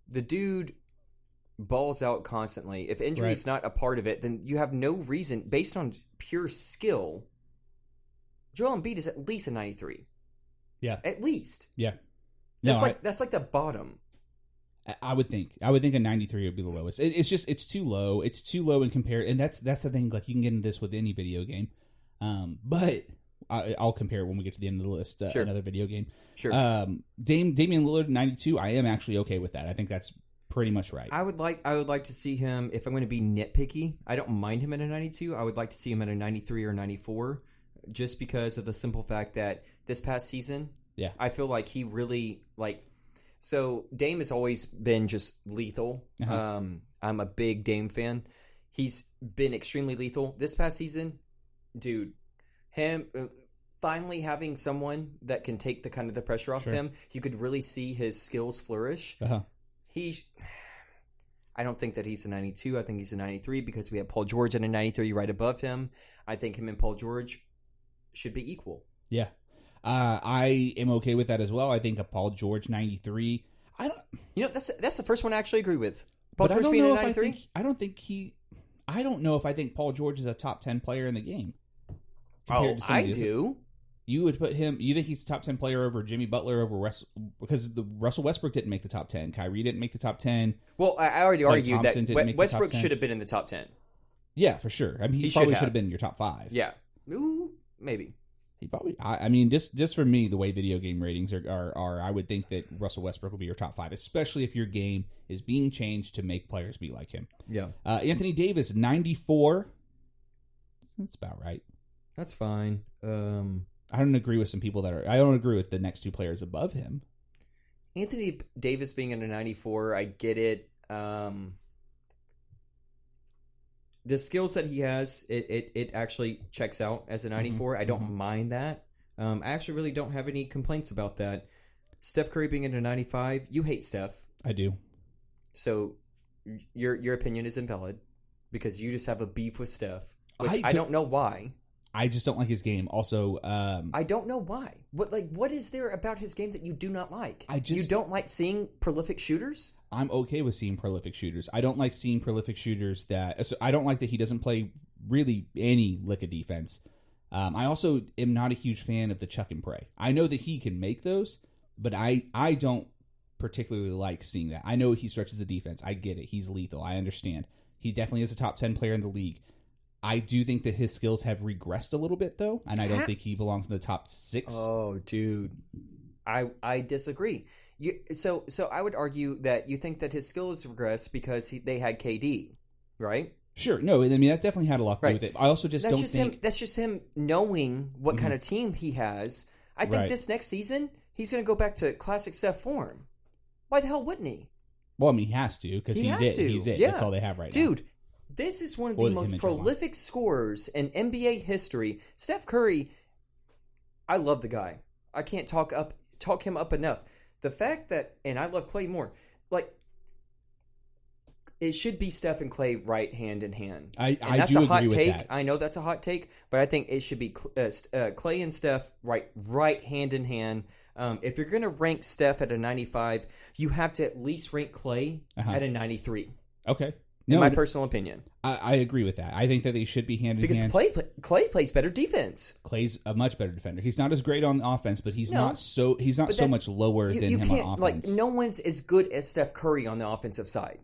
the dude balls out constantly. If injury is not a part of it, then you have no reason, based on pure skill. Joel Embiid is at least a 93. Yeah, at least. Yeah, that's like the bottom. I would think a 93 would be the lowest. It's too low. It's too low in compare, and that's the thing. Like, you can get into this with any video game, but I'll compare it when we get to the end of the list. Sure. Another video game. Sure. Damian Lillard 92. I am actually okay with that. I think that's pretty much right. I would like to see him, if I'm going to be nitpicky, I don't mind him at a 92. I would like to see him at a 93 or 94, just because of the simple fact that this past season, I feel like he really, like, so Dame has always been just lethal. Uh-huh. I'm a big Dame fan. He's been extremely lethal. This past season, dude, him finally having someone that can take the kind of the pressure off him, you could really see his skills flourish. Uh-huh. I don't think that he's a 92. I think he's a 93 because we have Paul George at a 93 right above him. I think him and Paul George should be equal. Yeah. I am okay with that as well. I think a Paul George 93. That's the first one I actually agree with. Paul George being a 93. I don't know if I think Paul George is a top 10 player in the game. I do. You would put him. You think he's a top 10 player over Jimmy Butler, over because Russell Westbrook didn't make the top 10. Kyrie didn't make the top 10. Well, I already argued Thompson that Westbrook should have been in the top 10. Yeah, for sure. I mean, he probably should have been in your top 5. Yeah, ooh, maybe. He probably. I mean, just for me, the way video game ratings are, I would think that Russell Westbrook will be your top 5, especially if your game is being changed to make players be like him. Yeah. Anthony Davis 94. That's about right. That's fine. I don't agree with some people I don't agree with the next two players above him. Anthony Davis being in a 94, I get it. The skills that he has, it actually checks out as a 94. I don't mind that. I actually really don't have any complaints about that. Steph Curry being in a 95, you hate Steph. I do. So your opinion is invalid because you just have a beef with Steph, which I don't know why. I just don't like his game. Also, I don't know why. What is there about his game that you do not like? You don't like seeing prolific shooters? I'm okay with seeing prolific shooters. I don't like seeing prolific shooters I don't like that he doesn't play really any lick of defense. I also am not a huge fan of the chuck and pray. I know that he can make those, but I don't particularly like seeing that. I know he stretches the defense. I get it. He's lethal. I understand. He definitely is a top 10 player in the league. I do think that his skills have regressed a little bit, though, and I don't think he belongs in the top 6. Oh, dude. I disagree. So I would argue that you think that his skills regressed because they had KD, right? Sure. No, I mean, that definitely had a lot to do with it. I also just don't think... That's just him knowing what kind of team he has. I think this next season, he's going to go back to classic Steph form. Why the hell wouldn't he? Well, I mean, he has to, because he's it. Yeah. That's all they have right now. now. Dude, this is one of the most prolific scorers in NBA history. Steph Curry, I love the guy. I can't talk him up enough. The fact that, and I love Klay more, it should be Steph and Klay right hand in hand. That's a hot take. That. I know that's a hot take, but I think it should be Klay and Steph right hand in hand. If you're going to rank Steph at a 95, you have to at least rank Klay at a 93. Okay. In my personal opinion. I agree with that. I think that they should be hand in hand. Because Klay plays better defense. Clay's a much better defender. He's not as great on offense, but he's not so much lower than him on offense. No one's as good as Steph Curry on the offensive side.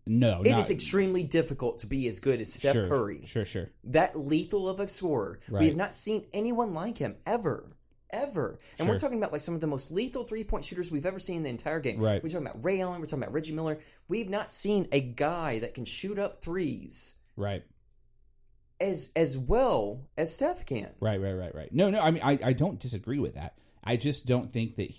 No, it is extremely difficult to be as good as Steph Curry. Sure. That lethal of a scorer. Right. We have not seen anyone like him ever. And we're talking about some of the most lethal 3-point shooters we've ever seen in the entire game. Right. We're talking about Ray Allen. We're talking about Reggie Miller. We've not seen a guy that can shoot up threes. Right. As well as Steph can. Right. No. I mean, I don't disagree with that. I just don't think that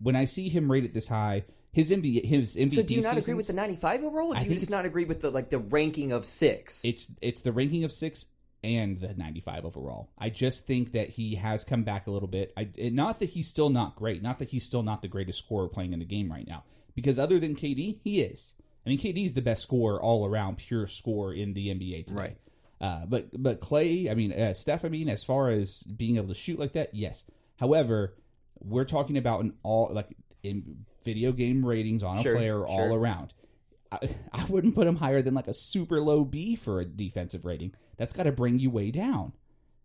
when I see him rated this high, his MVP. So do you not agree with the 95 overall? Or do you just not agree with the ranking of 6? It's the ranking of 6. And the 95 overall. I just think that he has come back a little bit. Not that he's still not great. Not that he's still not the greatest scorer playing in the game right now. Because other than KD, he is. I mean, KD's the best scorer all around, pure scorer in the NBA today. Right. But Klay, I mean, Steph, I mean, as far as being able to shoot like that, yes. However, we're talking about video game ratings on a player all around. I wouldn't put him higher than like a super low B for a defensive rating. That's got to bring you way down.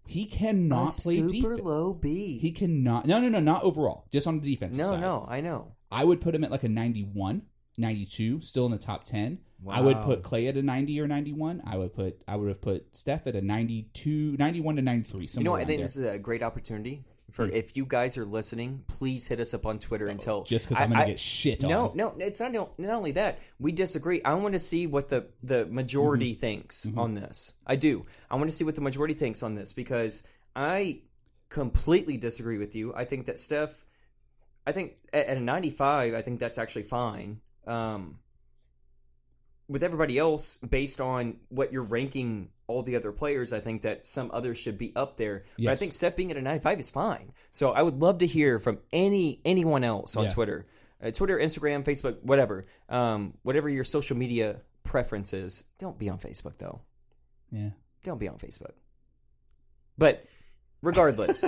He cannot play defense. Super low B. He cannot. No, not overall. Just on the defensive side. No, I know. I would put him at like a 91, 92, still in the top 10. Wow. I would put Clay at a 90 or 91. I would have put Steph at a 92, 91 to 93. You know what? I think this is a great opportunity for if you guys are listening, please hit us up on Twitter and tell. Just because I'm going to get shit on. No, it's not only that. We disagree. I want to see what the majority thinks on this. I do. I want to see what the majority thinks on this because I completely disagree with you. I think that Steph, at a 95, I think that's actually fine. With everybody else, based on what you're ranking all the other players, I think that some others should be up there. Yes. But I think Steph being at a 95 is fine. So I would love to hear from anyone else on Twitter. Twitter, Instagram, Facebook, whatever. Whatever your social media preference is. Don't be on Facebook, though. Yeah. Don't be on Facebook. But regardless,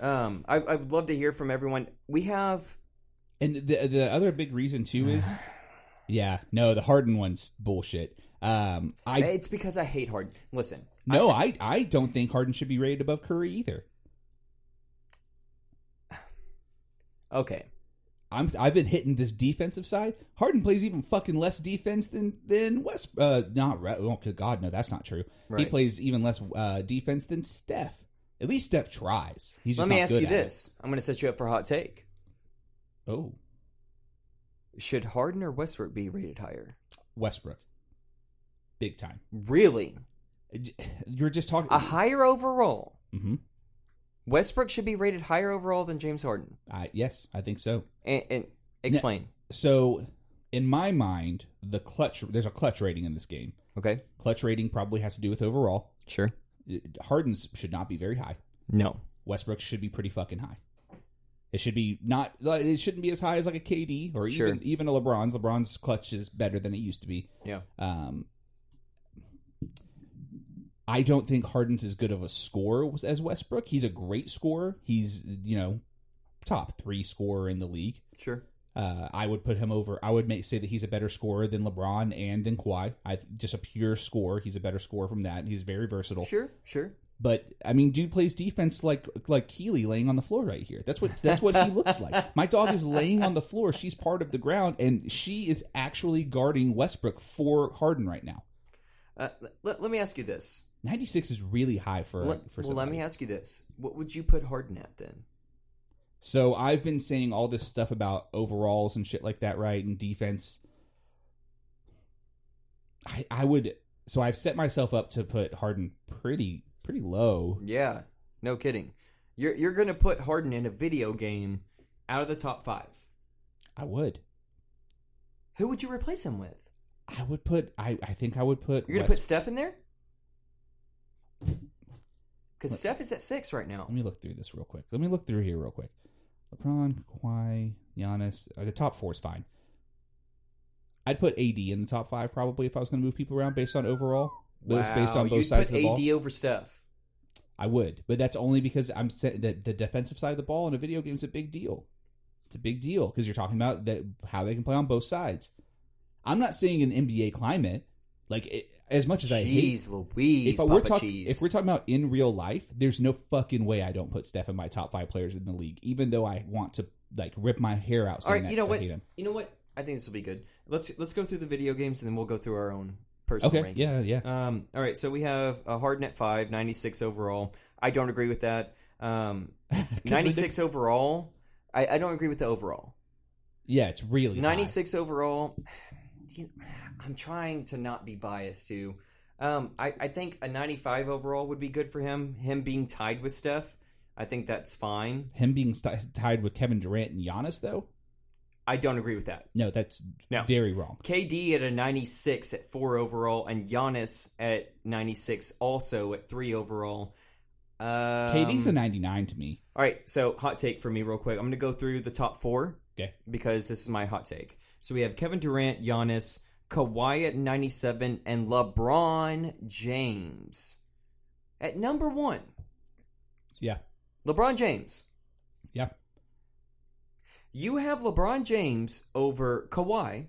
I would love to hear from everyone. We have... And the other big reason, too, is... Yeah, no, the Harden one's bullshit. It's because I hate Harden. Listen. No, I don't think Harden should be rated above Curry either. Okay. I've been hitting this defensive side. Harden plays even fucking less defense than West. God, no, that's not true. Right. He plays even less defense than Steph. At least Steph tries. He's just Let me not ask good you at this. it. I'm going to set you up for a hot take. Oh. Should Harden or Westbrook be rated higher? Westbrook. Big time. Really? You're just talking... A higher overall? Mm-hmm. Westbrook should be rated higher overall than James Harden? Yes, I think so. And explain. Now, so, in my mind, there's a clutch rating in this game. Okay. Clutch rating probably has to do with overall. Sure. Harden's should not be very high. No. Westbrook should be pretty fucking high. It should be not. It shouldn't be as high as like a KD or even a LeBron's. LeBron's clutch is better than it used to be. Yeah. I don't think Harden's as good of a scorer as Westbrook. He's a great scorer. He's top 3 scorer in the league. Sure. I would put him over. I would say that he's a better scorer than LeBron and than Kawhi. Just a pure scorer. He's a better scorer from that. He's very versatile. Sure. But I mean, dude plays defense like Keely laying on the floor right here. That's what he looks like. My dog is laying on the floor. She's part of the ground, and she is actually guarding Westbrook for Harden right now. Let me ask you this: 96 is really high for somebody. Well, let me ask you this: what would you put Harden at then? So I've been saying all this stuff about overalls and shit like that, right? And defense. I would. So I've set myself up to put Harden pretty low. Yeah, no kidding. You're going to put Harden in a video game out of the top 5. I would. Who would you replace him with? I would put. I think I would put. You're going to put Steph in there? Because Steph is at 6 right now. Let me look through this real quick. LeBron, Kawhi, Giannis. The top 4 is fine. I'd put AD in the top 5 probably if I was going to move people around based on overall. Wow, based on both sides of the ball. AD over Steph. I would, but that's only because I'm saying that the defensive side of the ball in a video game is a big deal. It's a big deal because you're talking about how they can play on both sides. I'm not saying in the NBA climate, as much as I hate. Louise, if we're talking about in real life, there's no fucking way I don't put Steph in my top 5 players in the league, even though I want to rip my hair out. All right, you know what? You know what? I think this will be good. Let's go through the video games and then we'll go through our own personal rankings. Yeah. All right, so we have Harden at 5, 96 overall. I don't agree with that. 96 overall. I don't agree with the overall. Yeah, it's really 96 high. Overall. I'm trying to not be biased too. I think a 95 overall would be good for him. Him being tied with Steph, I think that's fine. Him being tied with Kevin Durant and Giannis, though? I don't agree with that. No, that's very wrong. KD at a 96 at 4 overall, and Giannis at 96 also at 3 overall. KD's a 99 to me. All right, so hot take for me real quick. I'm going to go through the top 4 because this is my hot take. So we have Kevin Durant, Giannis, Kawhi at 97, and LeBron James at number 1. Yeah. LeBron James. Yeah. You have LeBron James over Kawhi.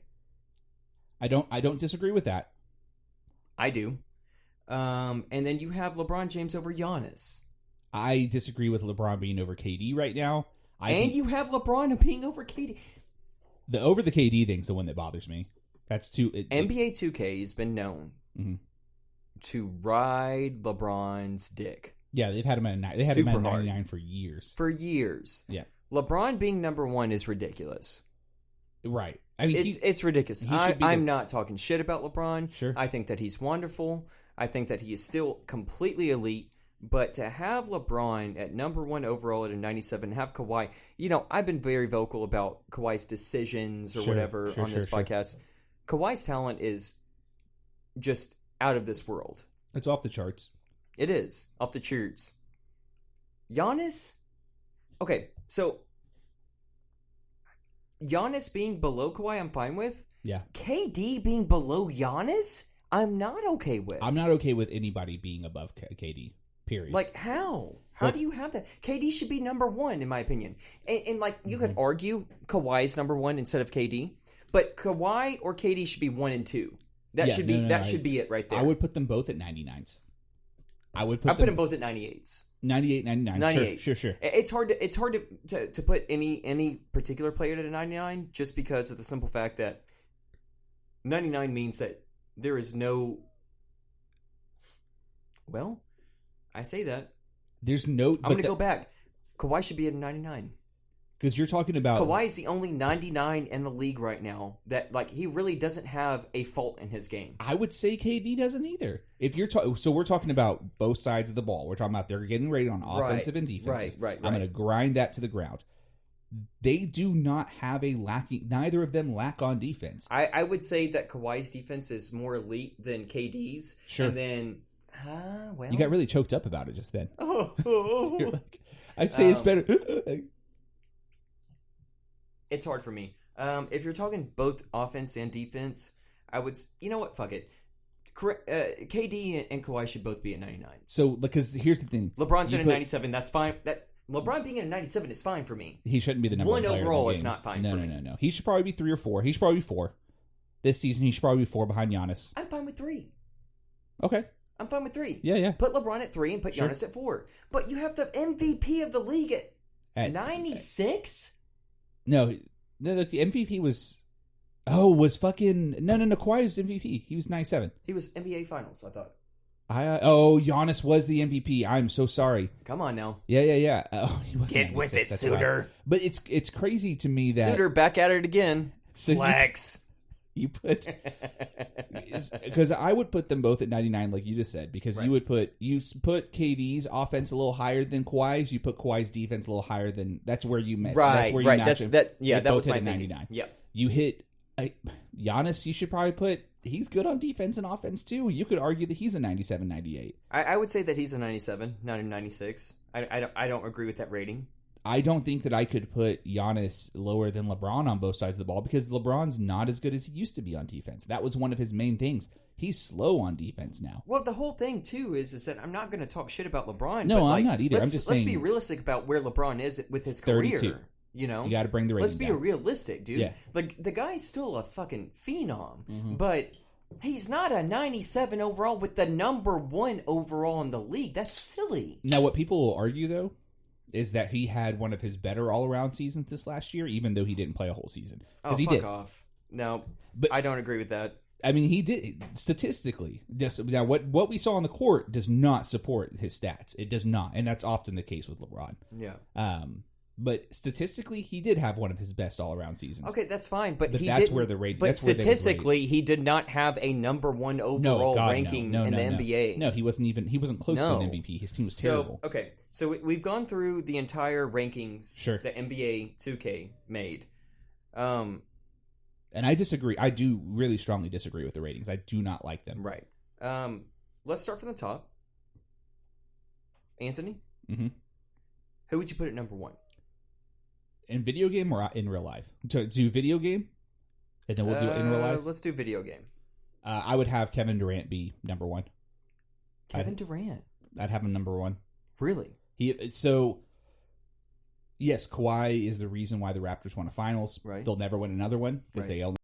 I don't disagree with that. I do. And then you have LeBron James over Giannis. I disagree with LeBron being over KD right now. You have LeBron being over KD. The over the KD thing's the one that bothers me. That's too... NBA 2K has been known to ride LeBron's dick. Yeah, they've had him at 99 for years. For years. Yeah. LeBron being number one is ridiculous. Right. I mean, it's ridiculous. I'm not talking shit about LeBron. Sure. I think that he's wonderful. I think that he is still completely elite. But to have LeBron at number one overall at a 97, have Kawhi, I've been very vocal about Kawhi's decisions or whatever on this podcast. Kawhi's talent is just out of this world. It's off the charts. It is. Off the charts. Giannis? Okay, so Giannis being below Kawhi, I'm fine with. Yeah. KD being below Giannis, I'm not okay with. I'm not okay with anybody being above KD, period. Like, how? How do you have that? KD should be number one, in my opinion. And you could argue Kawhi's number one instead of KD, but Kawhi or KD should be 1 and 2. That should be it right there. I would put them both at 99s. I put them both at 98s. 98, 99. 98. Sure. It's hard to put any particular player at a 99 just because of the simple fact that 99 means that there is no... Well, I say that. There's no... I'm going to go back. Kawhi should be at a 99. Because you're talking about... Kawhi is the only 99 in the league right now that, he really doesn't have a fault in his game. I would say KD doesn't either. If you're so we're talking about both sides of the ball. We're talking about they're getting rated on offensive and defensive. Right. I'm going to grind that to the ground. They do not have a lacking... Neither of them lack on defense. I would say that Kawhi's defense is more elite than KD's. Sure. And then... well... You got really choked up about it just then. Oh. I'd say it's better... It's hard for me. If you're talking both offense and defense, I would... You know what? Fuck it. KD and Kawhi should both be at 99. So, because here's the thing. LeBron's at a 97. That's fine. LeBron being at a 97 is fine for me. He shouldn't be the number one player overall in the game. is not fine for me. No. He should probably be 3 or 4. He should probably be 4. This season, he should probably be 4 behind Giannis. I'm fine with 3. Okay. I'm fine with 3. Yeah. Put LeBron at 3 and put Giannis at 4. But you have the MVP of the league at 96? No, the MVP was... was fucking... No, Kawhi was MVP. He was 97. He was NBA Finals, I thought. Giannis was the MVP. I'm so sorry. Come on now. Yeah. Oh, he wasn't Get with it, Suter. But it's crazy to me that... Suter, back at it again. Flex. You put... Because I would put them both at 99, like you just said, because you put KD's offense a little higher than Kawhi's. You put Kawhi's defense a little higher than... That's where you met. Right, that's where you match them. that was my 99. Yeah. You hit... Giannis, you should probably put... He's good on defense and offense, too. You could argue that he's a 97, 98. I would say that he's a 97, not a 96. I don't agree with that rating. I don't think that I could put Giannis lower than LeBron on both sides of the ball because LeBron's not as good as he used to be on defense. That was one of his main things. He's slow on defense now. Well, the whole thing, too, is that I'm not going to talk shit about LeBron. No, I'm not either. I'm just saying... Let's be realistic about where LeBron is with his career. 32. You got to bring the ratings down. Let's be realistic, dude. Yeah. The guy's still a fucking phenom, but he's not a 97 overall with the number 1 overall in the league. That's silly. Now, what people will argue, though, is that he had one of his better all-around seasons this last year, even though he didn't play a whole season. Oh, he fuck did. off. No, but I don't agree with that. I mean, he did statistically. Now, what we saw on the court does not support his stats. It does not, and that's often the case with LeBron. Yeah. But statistically, he did have one of his best all-around seasons. Okay, that's fine, but that's where the rating. But statistically, he did not have a number 1 overall ranking in the NBA. No, he wasn't close to an MVP. His team was terrible. So we've gone through the entire rankings that NBA 2K made. And I disagree. I do really strongly disagree with the ratings. I do not like them. Right. Let's start from the top. Anthony? Mm-hmm. Who would you put at number 1? In video game or in real life? To do video game? And then we'll do it in real life? Let's do video game. I would have Kevin Durant be number 1. Kevin Durant? I'd have him number 1. Really? Yes, Kawhi is the reason why the Raptors won a finals. Right. They'll never win another one because they only